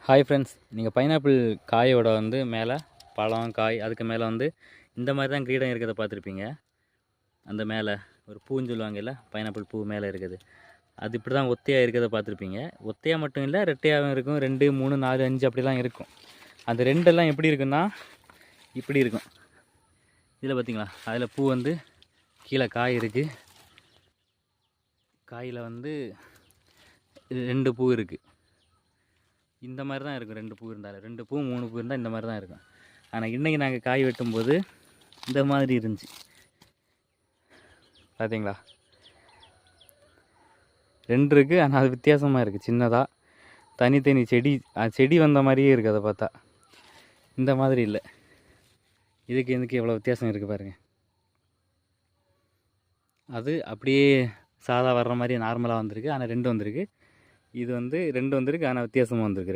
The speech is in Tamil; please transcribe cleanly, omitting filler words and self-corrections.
ஹாய் ஃப்ரெண்ட்ஸ், நீங்கள் பைனாப்பிள் காயோட வந்து மேலே பழம் காய் அதுக்கு மேலே வந்து இந்த மாதிரி தான் கிரீடம் இருக்கிறத பார்த்துருப்பீங்க. அந்த மேலே ஒரு பூன்னு சொல்லுவாங்கல்ல, பைனாப்பிள் பூ மேலே இருக்குது. அது இப்படி தான் ஒத்தையாக இருக்கிறத பார்த்துருப்பீங்க. ஒத்தையாக மட்டும் இல்லை, ரெட்டையாகவும் இருக்கும். 2, 3, 4, 5 அப்படிலாம் இருக்கும். அந்த ரெண்டெல்லாம் எப்படி இருக்குன்னா இப்படி இருக்கும். இதில் பார்த்தீங்களா, அதில் பூ வந்து கீழே காய் இருக்குது. காயில் வந்து 2 பூ இருக்குது. இந்த மாதிரி தான் இருக்கும். 2 பூ இருந்தாலும் 2 பூ 3 பூ இருந்தால் இந்த மாதிரி தான் இருக்கும். ஆனால் இன்றைக்கி நாங்கள் காய் வெட்டும்போது இந்த மாதிரி இருந்துச்சு. பார்த்தீங்களா, 2 இருக்குது. ஆனால் அது வித்தியாசமாக இருக்குது. சின்னதாக தனித்தனி செடி வந்த மாதிரியே இருக்குது. அதை பார்த்தா இந்த மாதிரி இல்லை. இதுக்கு எவ்வளோ வித்தியாசம் இருக்குது பாருங்கள். அது அப்படியே சாதா வர்ற மாதிரி நார்மலாக வந்திருக்கு. ஆனால் 2 வந்திருக்கு. இது வந்து 2 வந்திருக்கு. ஆனால் வித்தியாசமாக வந்திருக்கு 2.